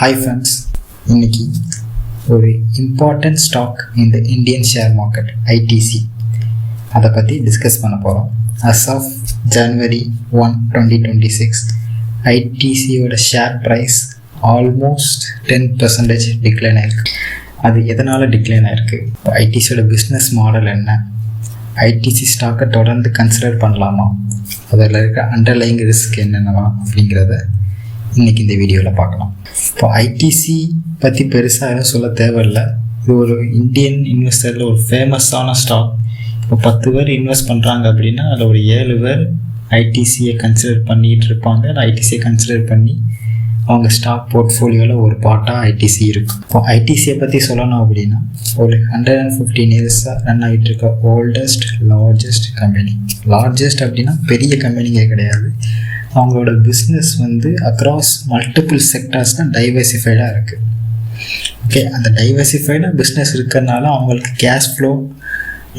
Hi friends, இன்னைக்கு ஒரு important stock இந்த இந்தியன் ஷேர் மார்க்கெட் ITC அதை பற்றி டிஸ்கஸ் பண்ண போகிறோம். as of January 1, 2026 ITCயோட ஷேர் ப்ரைஸ் ஆல்மோஸ்ட் 10% டிக்ளைன் ஆயிருக்கு. அது எதனால் டிக்ளைன் ஆயிருக்கு, இப்போ ஐடிசியோட பிஸ்னஸ் மாடல் என்ன, ஐடிசி ஸ்டாக்கை தொடர்ந்து கன்சிடர் பண்ணலாமா, அதில் இருக்க அண்டர்லைங் ரிஸ்க் என்னென்னவா அப்படிங்கிறத இன்றைக்கி இந்த வீடியோவில் பார்க்கலாம். இப்போ ஐடிசி பற்றி பெருசாக எதுவும் சொல்ல தேவையில்லை. இது ஒரு இந்தியன் இன்வெஸ்டரில் ஒரு ஃபேமஸான ஸ்டாக். இப்போ 10 பேர் இன்வெஸ்ட் பண்ணுறாங்க அப்படின்னா அதில் ஒரு 7 பேர் ஐடிசியை கன்சிடர் பண்ணிகிட்டு இருப்பாங்க. ஐடிசியை கன்சிடர் பண்ணி அவங்க ஸ்டாக் போர்ட்ஃபோலியோவில் ஒரு பார்ட்டாக ஐடிசி இருக்கும். இப்போ ஐடிசியை பற்றி சொல்லணும் அப்படின்னா ஒரு 115 இயர்ஸாக ரன் ஆகிட்டு இருக்க ஓல்டஸ்ட் லார்ஜஸ்ட் கம்பெனி. லார்ஜஸ்ட் அப்படின்னா பெரிய கம்பெனிங்கே கிடையாது. அவங்களோட பிஸ்னஸ் அக்ராஸ் மல்டிபிள் செக்டார்ஸ்னால் டைவர்சிஃபைடாக இருக்குது. ஓகே, அந்த டைவர்சிஃபைடாக பிஸ்னஸ் இருக்கிறதுனால அவங்களுக்கு கேஷ் ஃப்ளோ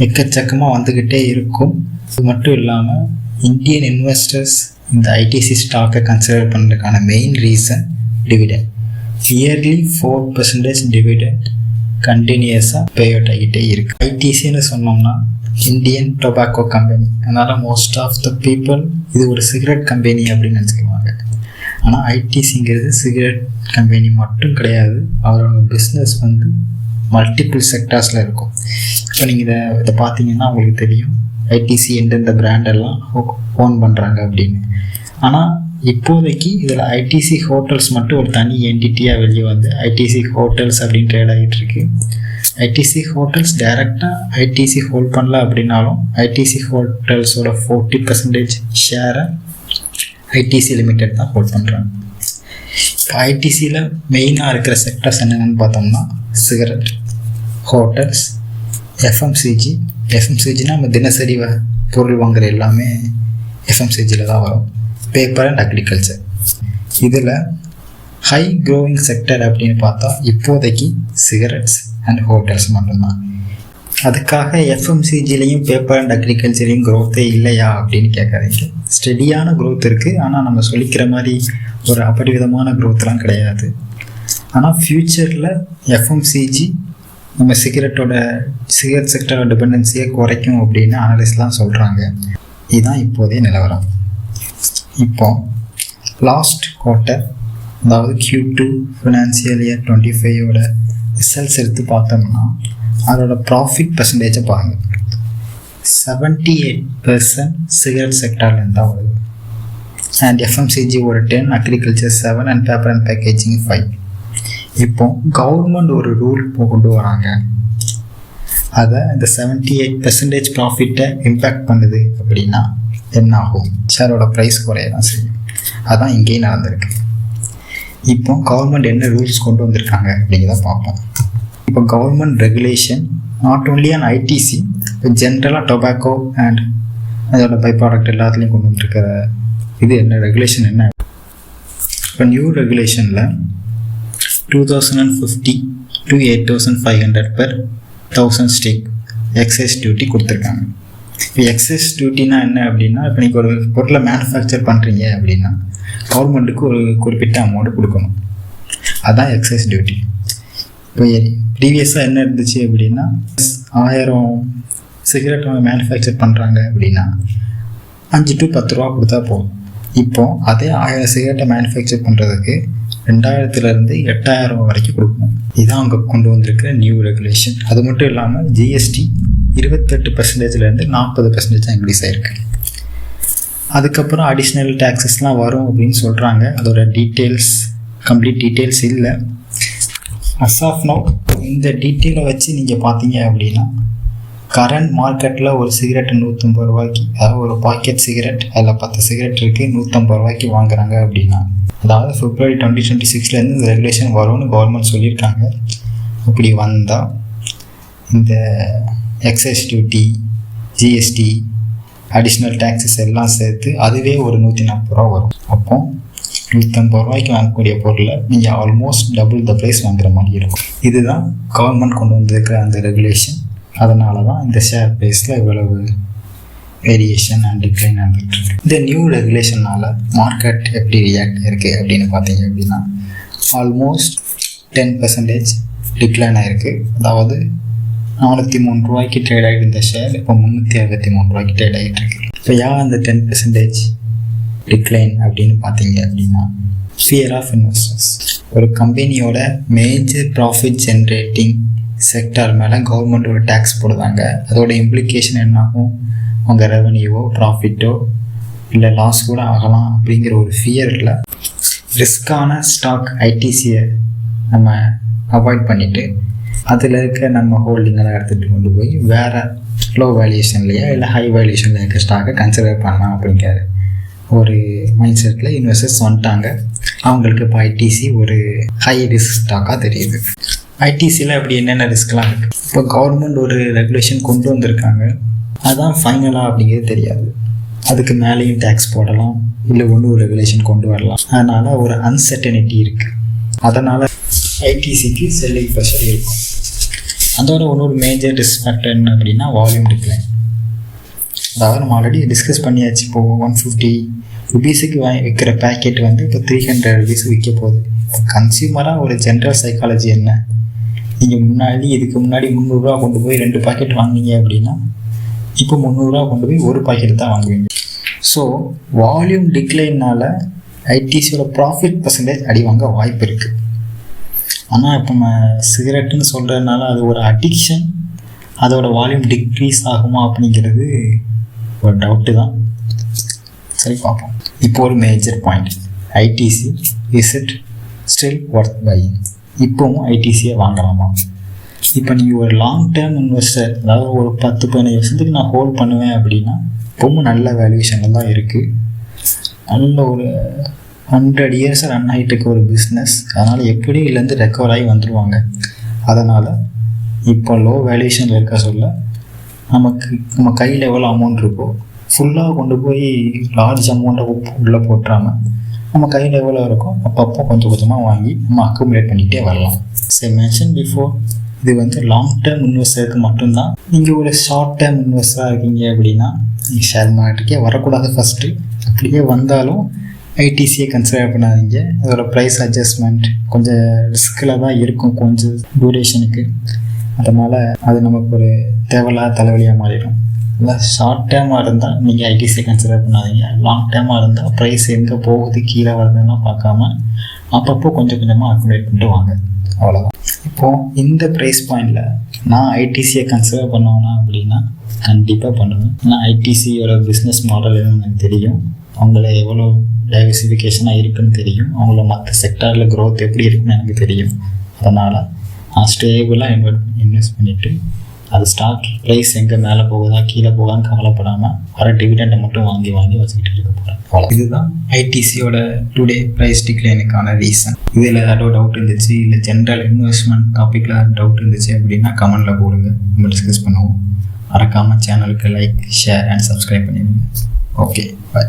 எக்கச்சக்கமாக வந்துக்கிட்டே இருக்கும். இது மட்டும் இல்லாமல் இந்தியன் இன்வெஸ்டர்ஸ் இந்த ஐடிசி ஸ்டாக்கை கன்சிடர் பண்ணுறதுக்கான main reason dividend. Yearly 4% dividend கண்டினியூஸாக பே அவுட் ஆகிட்டே இருக்குது. ஐடிசின்னு சொன்னோம்னா இந்தியன் டொபாக்கோ கம்பெனி, அதனால் மோஸ்ட் ஆஃப் த பீப்புள் இது ஒரு சிகரெட் கம்பெனி அப்படின்னு நினச்சிக்குவாங்க. ஆனால் ஐடிசிங்கிறது சிகரெட் கம்பெனி மட்டும் கிடையாது. அவரோட பிஸ்னஸ் மல்டிபிள் செக்டார்ஸில் இருக்கும். இப்போ நீங்கள் இதை பார்த்தீங்கன்னா உங்களுக்கு தெரியும் ஐடிசி எந்தெந்த பிராண்டெல்லாம் ஓன் பண்ணுறாங்க அப்படின்னு. ஆனால் இப்போதைக்கு இதில் ஐடிசி ஹோட்டல்ஸ் மட்டும் ஒரு தனி என்டிட்டியாக வெளியே ஐடிசி ஹோட்டல்ஸ் அப்படின்னு ட்ரேட் ஆகிட்டு இருக்கு. ஐடிசி ஹோட்டல்ஸ் டைரெக்டாக ஐடிசி ஹோல்ட் பண்ணல அப்படின்னாலும் ஐடிசி ஹோட்டல்ஸோட 40% ஷேரை ஐடிசி லிமிடெட் தான் ஹோல்ட் பண்ணுறாங்க. இப்போ ஐடிசியில் மெயினாக இருக்கிற செக்டர்ஸ் என்னென்னு பார்த்தோம்னா சிகரெட், ஹோட்டல்ஸ், எஃப்எம்சிஜினா நம்ம தினசரி பொருள் வாங்குகிற எல்லாமே எஃப்எம்சிஜியில் தான் வரும். Paper and agriculture. இதில் ஹை க்ரோயிங் செக்டர் அப்படின்னு பார்த்தா இப்போதைக்கு சிகரெட்ஸ் அண்ட் ஹோட்டல்ஸ் மட்டும்தான். அதுக்காக எஃப்எம்சிஜிலையும் பேப்பர் அண்ட் அக்ரிகல்ச்சரையும் க்ரோத்தே இல்லையா அப்படின்னு கேட்காதீங்க. ஸ்டெடியான க்ரோத் இருக்குது. ஆனால் நம்ம சொல்லிக்கிற மாதிரி ஒரு அபரிவிதமான க்ரோத்லாம் கிடையாது. ஆனால் ஃப்யூச்சரில் எஃப்எம்சிஜி நம்ம சிகரெட் செக்டரோட டிபெண்டன்சியை குறைக்கும் அப்படின்னு அனலிஸ்ட்லாம் சொல்கிறாங்க. இதுதான் இப்போதைய நிலவரம். இப்போ லாஸ்ட் குவார்ட்டர், அதாவது Q2 ஃபினான்சியல் இயர் 25 ரிசல்ட்ஸ் எடுத்து பார்த்தோம்னா அதோட ப்ராஃபிட் பர்சன்டேஜை பாருங்கள். 78% சிகரெட் செக்டார்லேருந்து தான் வருது. அண்ட் எஃப்எம்சிஜி ஒரு 10, agriculture 7 and paper and packaging 5. இப்போ கவர்மெண்ட் ஒரு ரூல் கொண்டு வராங்க. அதை இந்த 78% ப்ராஃபிட்டை இம்பேக்ட் பண்ணுது அப்படின்னா என்ன ஆகும்? ஷேரோட ப்ரைஸ் குறைய தான் செய்யும். அதான் இங்கேயும் நடந்திருக்கு. இப்போ கவர்மெண்ட் என்ன ரூல்ஸ் கொண்டு வந்திருக்காங்க அப்படிங்கிறத பார்ப்போம். இப்போ government regulation not only on ITC, இப்போ ஜென்ரலாக டொபாக்கோ அண்ட் அதோட பை ப்ராடக்ட் எல்லாத்துலேயும் கொண்டு வந்துருக்கிற இது என்ன ரெகுலேஷன் என்ன? இப்போ நியூ ரெகுலேஷனில் 2050 to 8,500 per 1000 stick excise duty கொடுத்துருக்காங்க. இப்போ எக்ஸைஸ் டியூட்டினா என்ன அப்படின்னா, இப்போ நீங்கள் ஒரு பொருளை மேனுஃபேக்சர் பண்ணுறீங்க அப்படின்னா கவர்மெண்ட்டுக்கு ஒரு குறிப்பிட்ட அமௌண்ட் கொடுக்கணும். அதுதான் எக்ஸைஸ் டியூட்டி. இப்போ ப்ரீவியஸாக என்ன இருந்துச்சு அப்படின்னா 1000 சிகரெட் மேனுஃபேக்சர் பண்ணுறாங்க அப்படின்னா 5 to 10 ரூபா கொடுத்தா போதும். இப்போது அதே 1000 சிகரெட்டை மேனுஃபேக்சர் பண்ணுறதுக்கு 2000 to 8000 வரைக்கும் கொடுக்கணும். இதுதான் அவங்க கொண்டு வந்திருக்கிற நியூ ரெகுலேஷன். அது மட்டும் இல்லாமல் ஜிஎஸ்டி 28%லேருந்து 40% இன்க்ரீஸ் ஆகிருக்கு. அதுக்கப்புறம் அடிஷ்னல் டேக்ஸஸ்லாம் வரும் அப்படின்னு சொல்கிறாங்க. அதோட கம்ப்ளீட் டீட்டெயில்ஸ் இல்லை. அஸ் ஆஃப் நோ இந்த டீட்டெயிலை வச்சு நீங்கள் பார்த்தீங்க அப்படின்னா கரண்ட் மார்க்கெட்டில் ஒரு சிகரெட்டு 150 ரூபாய்க்கு, அதாவது ஒரு பாக்கெட் சிகரெட் அதில் 10 சிகரெட் இருக்குது 150 ரூபாய்க்கு வாங்குறாங்க அப்படின்னா, அதாவது February 2026 இந்த ரெகுலேஷன் வரும்னு கவர்மெண்ட் சொல்லியிருக்காங்க. அப்படி வந்தால் இந்த excise duty, GST, additional taxes எல்லாம் சேர்த்து அதுவே ஒரு 140 ரூபா வரும். அப்போ 150 ரூபாய்க்கு வாங்கக்கூடிய பொருளை நீங்கள் ஆல்மோஸ்ட் டபுள் த ப்ரைஸ் வாங்குற மாதிரி இருக்கும். இதுதான் கவர்மெண்ட் கொண்டு வந்திருக்கிற அந்த ரெகுலேஷன். அதனால தான் இந்த ஷேர் ப்ரைஸில் இவ்வளவு வேரியேஷன் அண்ட் டிக்ளைன் ஆகிட்டு இருக்கு. இந்த நியூ ரெகுலேஷனால் மார்க்கெட் எப்படி ரியாக்ட் இருக்குது அப்படின்னு பார்த்தீங்க அப்படின்னா ஆல்மோஸ்ட் 10% டிக்ளைன் ஆகிருக்கு. அதாவது 403 ரூபாய்க்கு ட்ரேட் ஆகிட்டு இருந்த ஷேர் இப்போ 363 ரூபாய்க்கு ட்ரேட் ஆகிட்டு இருக்கு. இப்போ ஏன் அந்த 10% டிக்ளைன் அப்படின்னு பார்த்தீங்க அப்படின்னா, ஃபியர் ஆஃப் இன்வெஸ்டர்ஸ். ஒரு கம்பெனியோட மேஜர் ப்ராஃபிட் ஜென்ரேட்டிங் செக்டார் மேலே கவர்மெண்ட் ஒரு டேக்ஸ் போடுவாங்க. அதோட இம்ப்ளிகேஷன் என்ன ஆகும், அவங்க ரெவன்யூவோ ப்ராஃபிட்டோ இல்லை லாஸ் கூட ஆகலாம் அப்படிங்கிற ஒரு ஃபியரில் ரிஸ்கான ஸ்டாக் ஐடிசியை நம்ம அவாய்ட் பண்ணிவிட்டு அதில் இருக்க நம்ம ஹோல்டிங்கெல்லாம் எடுத்துகிட்டு கொண்டு போய் வேறு லோ வேல்யூஷன்லையோ இல்லை ஹை வேல்யூஷனில் இருக்க ஸ்டாக்கை கன்சிடர் பண்ணலாம் அப்படிங்கிற ஒரு மைண்ட் செட்டில் இன்வெஸ்டர்ஸ் வந்துட்டாங்க. அவங்களுக்கு இப்போ ஐடிசி ஒரு ஹை ரிஸ்க் ஸ்டாக்காக தெரியுது. ஐடிசியில் அப்படி என்னென்ன ரிஸ்க்லாம் இருக்குது. இப்போ கவர்மெண்ட் ஒரு ரெகுலேஷன் கொண்டு வந்திருக்காங்க, அதுதான் ஃபைனலாக அப்படிங்கிறது தெரியாது. அதுக்கு மேலேயும் டேக்ஸ் போடலாம், இல்லை ஒன்று ஒரு ரெகுலேஷன் கொண்டு வரலாம். அதனால் ஒரு அன்சர்டனிட்டி இருக்குது. அதனால் ஐடிசிக்கு செல்லிங் ப்ரெஷர் இருக்கும். அதோட இன்னொரு மேஜர் ரிஸ்க் ஃபேக்டர் என்ன அப்படின்னா வால்யூம் டிக்ளைன். அதாவது நம்ம ஆல்ரெடி டிஸ்கஸ் பண்ணியாச்சு. இப்போது 150 ருபீஸுக்கு விற்கிற பேக்கெட் வந்து இப்போ 300 ருபீஸ் விற்க போகுது. இப்போ கன்சியூமராக ஒரு ஜென்ரல் சைக்காலஜி என்ன, நீங்கள் இதுக்கு முன்னாடி 300 ரூபா கொண்டு போய் 2 பாக்கெட் வாங்கினீங்க அப்படின்னா இப்போ 300 ரூபா கொண்டு போய் ஒரு பாக்கெட் தான் வாங்குவீங்க. ஸோ வால்யூம் டிக்ளைனால் ஐடிசியோட ப்ராஃபிட் பர்சன்டேஜ் அடி வாங்க வாய்ப்பு இருக்குது. ஆனால் இப்போ நம்ம சிகரெட்டுன்னு சொல்கிறதுனால அது ஒரு அடிக்ஷன், அதோட வால்யூம் டிக்ரீஸ் ஆகுமா அப்படிங்கிறது ஒரு டவுட்டு தான். சரி, பார்ப்போம். இப்போ ஒரு major point, ITC is it still worth buying? இப்போவும் ஐடிசியை வாங்கலாமா? இப்போ நீங்கள் ஒரு லாங் டேர்ம் இன்வெஸ்டர், அதாவது ஒரு 10-15 வருஷத்துக்கு நான் ஹோல்ட் பண்ணுவேன் அப்படின்னா இப்போவும் நல்ல வேல்யூஷனில் தான் இருக்குது. நல்ல ஒரு 100 இயர்ஸ் ரன் ஆகிட்டு இருக்க ஒரு பிஸ்னஸ். அதனால் எப்படி இதுலேருந்து ரெக்கவர் ஆகி வந்துடுவாங்க. அதனால் இப்போ லோ வேல்யூஷனில் இருக்க சொல்ல நம்ம கையில் எவ்வளோ அமௌண்ட் இருக்கோ ஃபுல்லாக கொண்டு போய் லார்ஜ் அமௌண்ட்டை உள்ளே போட்டுறாமல் நம்ம கையில் எவ்வளோ இருக்கோ அப்பப்போ கொஞ்சம் கொஞ்சமாக வாங்கி நம்ம அக்குமுலேட் பண்ணிகிட்டே வரலாம். சரி, மென்ஷன் பிஃபோர், இது வந்து லாங் டேர்ம் இன்வெஸ்டருக்கு மட்டும்தான். நீங்கள் ஒரு ஷார்ட் டேர்ம் இன்வெஸ்டராக இருக்கீங்க அப்படின்னா நீங்கள் ஷேர் மார்க்கெட்டுக்கே வரக்கூடாது. ஃபஸ்ட்டு அப்படியே வந்தாலும் ஐடிசியை கன்சிடர் பண்ணாதீங்க. அதோட ப்ரைஸ் அட்ஜஸ்ட்மெண்ட் கொஞ்சம் ரிஸ்கில் தான் இருக்கும் கொஞ்சம் டியூரேஷனுக்கு. அதனால் அது நமக்கு ஒரு தேவையில்லாத தலைவலியாக மாறிடும். இல்லை ஷார்ட் டேர்மாக இருந்தால் நீங்கள் ஐடிசியை கன்சிடர் பண்ணாதீங்க. லாங் டேர்மாக இருந்தால் ப்ரைஸ் எங்கே போகுது கீழே வருதுலாம் பார்க்காம அப்பப்போ கொஞ்சம் கொஞ்சமாக அக்குமுலேட் பண்ணிட்டு வாங்க. அவ்வளோதான். இப்போது இந்த ப்ரைஸ் பாயிண்டில் நான் ஐடிசியை கன்சிடர் பண்ணுவேன்னா அப்படின்னா கண்டிப்பாக பண்ணுவேன். ஏன்னா ஐடிசியோட பிஸ்னஸ் மாடல் எதுவும் எனக்கு தெரியும், அவங்கள எவ்வளோ டைவர்சிஃபிகேஷனாக இருக்குதுன்னு தெரியும், அவங்கள மற்ற செக்டாரில் க்ரோத் எப்படி இருக்குன்னு எனக்கு தெரியும். அதனால் நான் ஸ்டேபிளாக இன்வெஸ்ட் பண்ணிவிட்டு அது ஸ்டாக் ப்ரைஸ் எங்கே மேலே போகுதா கீழே போகான்னு கவலைப்படாமல் வர டிவிடெண்டை மட்டும் வாங்கி வச்சுக்கிட்டு இருக்க போகிறேன். இதுதான் ஐடிசியோட டுடே ப்ரைஸ் டிக்ளைனுக்கான ரீசன். இதில் ஏதாவது டவுட் இருந்துச்சு, இல்லை ஜென்ரல் இன்வெஸ்ட்மெண்ட் டாப்பிக்கில் டவுட் இருந்துச்சு அப்படின்னா கமெண்டில் போடுங்க, நம்ம டிஸ்கஸ் பண்ணுவோம். மறக்காமல் சேனலுக்கு லைக், ஷேர் அண்ட் சப்ஸ்கிரைப் பண்ணிடுங்க. Okay, by.